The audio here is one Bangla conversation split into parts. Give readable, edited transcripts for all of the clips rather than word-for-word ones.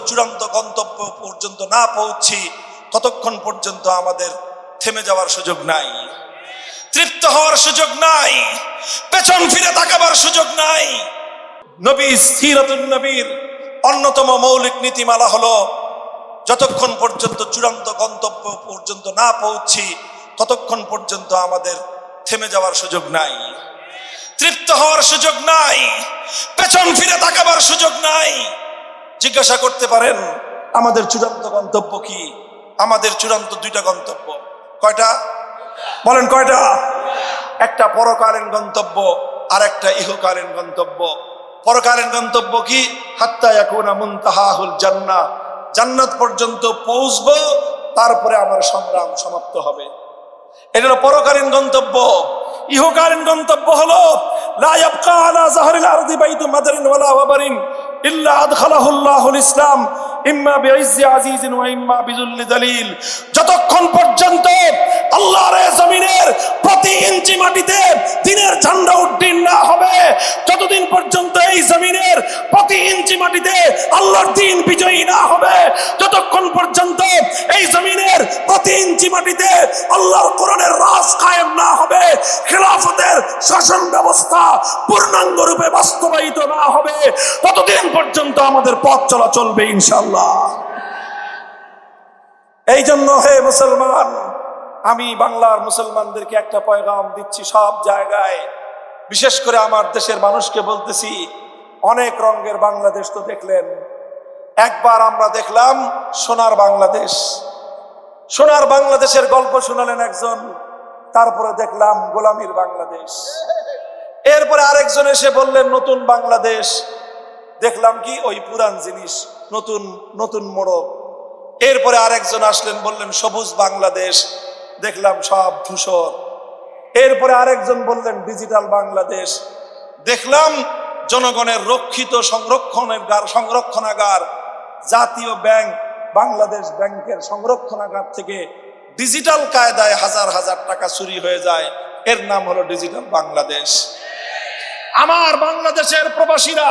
চূড়ান্ত গন্তব্য পর্যন্ত না পৌঁছি ততক্ষণ পর্যন্ত আমাদের থেমে যাওয়ার সুযোগ নাই, তৃপ্ত হওয়ার সুযোগ নাই, পেছন ফিরে তাকাবার সুযোগ নাই। নবী সিরাতুন নবীর অন্যতম মৌলিক নীতিমালা হলো যতক্ষণ পর্যন্ত চূড়ান্ত গন্তব্য পর্যন্ত না পৌঁছি ততক্ষণ পর্যন্ত আমাদের থেমে যাওয়ার সুযোগ নাই, তৃপ্ত হওয়ার সুযোগ নাই, পেছন ফিরে তাকাবার সুযোগ নাই। জিজ্ঞাসা করতে পারেন আমাদের চূড়ান্ত গন্তব্য কি? আমাদের চূড়ান্ত দুইটা গন্তব্য। কয়টা বলেন? কয়টা? একটা পরকালীন গন্তব্য আর একটা ইহকালীন গন্তব্য। পরকালীন গন্তব্য কি? হাত্তা ইয়াকুনা মুনতাহাহুল জান্নাহ, জান্নাত পর্যন্ত পৌঁছবো, তারপরে আমার সংগ্রাম সমাপ্ত হবে। এটা হলো পরকালীন গন্তব্য। ইহকালীন গন্তব্য হলো লা ইয়াবকা আলা যাহরিল আরদি বাইতু মাদারিন ওয়ালা ওয়াবারিন ইল্লা আদখালাহুল্লাহুল ইসলাম ইম্মা বিইজ্জি আজিজিন ওয়া ইম্মা বিযুল্লি দালিল। যতক্ষণ পর্যন্ত আল্লাহর এই জমিনের প্রতি ইঞ্চি মাটিতে দ্বীনের ঝান্ডা উড্ডীন না হবে, যতদিন পর্যন্ত এই জমিনের প্রতি ইঞ্চি মাটিতে আল্লাহর দ্বীন বিজয়ী না হবে, যতক্ষণ পর্যন্ত এই জমিনের প্রতি ইঞ্চি মাটিতে আল্লাহর কোরআনের রাজ কায়েম না হবে, খেলাফতের শাসন ব্যবস্থা পূর্ণাঙ্গ রূপে বাস্তবায়িত না হবে, ততদিন পর্যন্ত আমাদের পথ চলা চলবে ইনশাআল্লাহ। এই জন্য হে মুসলমান, আমি বাংলার মুসলমানদেরকে একটা পয়গাম দিচ্ছি সব জায়গায়, বিশেষ করে আমার দেশের মানুষকে বলতেছি, অনেক রঙের বাংলাদেশ তো দেখলেন, একবার আমরা দেখলাম সোনার বাংলাদেশ। সোনার বাংলাদেশের গল্প শোনালেন একজন, তারপরে দেখলাম গোলামীর বাংলাদেশ। এরপরে আরেকজন এসে বললেন নতুন বাংলাদেশ, দেখলাম কি ওই পুরান জিনিস, নতুন নতুন মোড়ক। এরপরে আরেকজন আসলেন, বললেন সবুজ বাংলাদেশ, দেখলাম সব ধূসর। এরপরে আরেকজন বললেন ডিজিটাল বাংলাদেশ, দেখলাম জনগণের রক্ষিত সংরক্ষণাগার জাতীয় ব্যাংক বাংলাদেশ ব্যাংকের সংরক্ষণাগার থেকে ডিজিটাল কায়দায় হাজার হাজার টাকা চুরি হয়ে যায়। এর নাম হলো ডিজিটাল বাংলাদেশ। আমার বাংলাদেশের প্রবাসীরা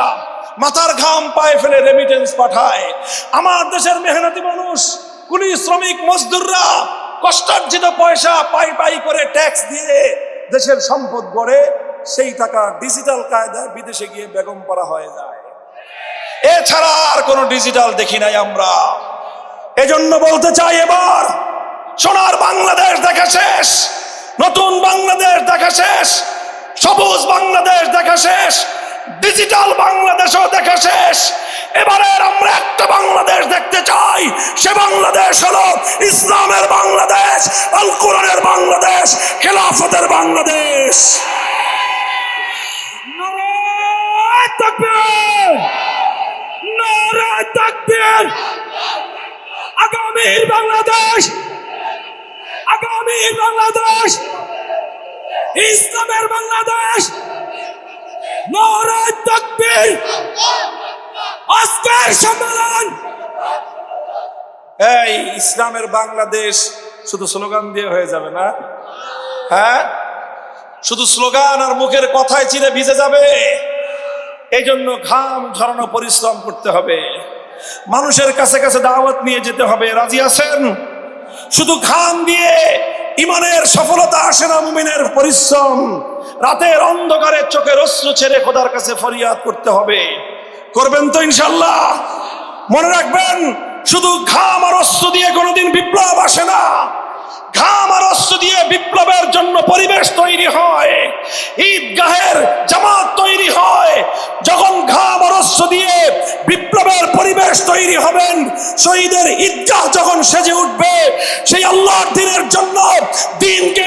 মাথার ঘাম পায়ে ফেলে রেমিটেন্স পাঠায়। আমার দেশের মেহনতি মানুষ, কুলি শ্রমিক মজদুররা কষ্টার্জিত পয়সা পাই পাই করে ট্যাক্স দিয়ে দেশের সম্পদ গড়ে, সেই টাকা ডিজিটাল কায়দায় বিদেশে গিয়ে বেগম পাড়া হয়ে যায়। এছাড়া আর কোনো ডিজিটাল দেখি নাই আমরা। এজন্য বলতে চাই, এবার সোনার বাংলাদেশ দেখা শেষ, নতুন বাংলাদেশ দেখা শেষ, সবুজ বাংলাদেশ দেখা শেষ, ডিজিটাল বাংলাদেশও দেখা শেষ। এবারের আমরা একটা বাংলাদেশ দেখতে চাই, সে বাংলাদেশ হলো ইসলামের বাংলাদেশ, আল কোরআনের বাংলাদেশ, খেলাফতের বাংলাদেশ। নারে তাকবীর, নারে তাকবীর। আগামীর বাংলাদেশ, আগামীর বাংলাদেশ, ইসলামের বাংলাদেশ। নারে তাকবীর। আজকের সম্মেলন এই ইসলামের বাংলাদেশ শুধু স্লোগান দিয়ে হয়ে যাবে না। হ্যাঁ, শুধু স্লোগান আর মুখের কথায় চিরে ভিজে যাবে? এই জন্য ঘাম ঝরানো পরিশ্রম করতে হবে, মানুষের কাছে কাছে দাওয়াত নিয়ে যেতে হবে। রাজি আছেন? শুধু ঘাম দিয়ে ইমানের সফলতা আসে না, মুমিনের পরিশ্রম। রাতের অন্ধকারে চোখের অশ্রু ছেড়ে খোদার কাছে ফরিয়াদ করতে হবে। করবেন তো ইনশাআল্লাহ? মনে রাখবেন, শুধু ঘাম আর অশ্রু দিয়ে কোনোদিন বিপ্লব আসে না। ঘাম আর অশ্রু দিয়ে বিপ্লবের জন্য পরিবেশ তৈরি হয়, ঈদগাহের জামাত তৈরি হয়। যখন ঘাম আর অশ্রু দিয়ে বিপ্লবের পরিবেশ তৈরি হবেন, শহীদের ঈদগাহ যখন সেজে উঠবে, সেই আল্লাহর দ্বীনের জন্য, দ্বীনকে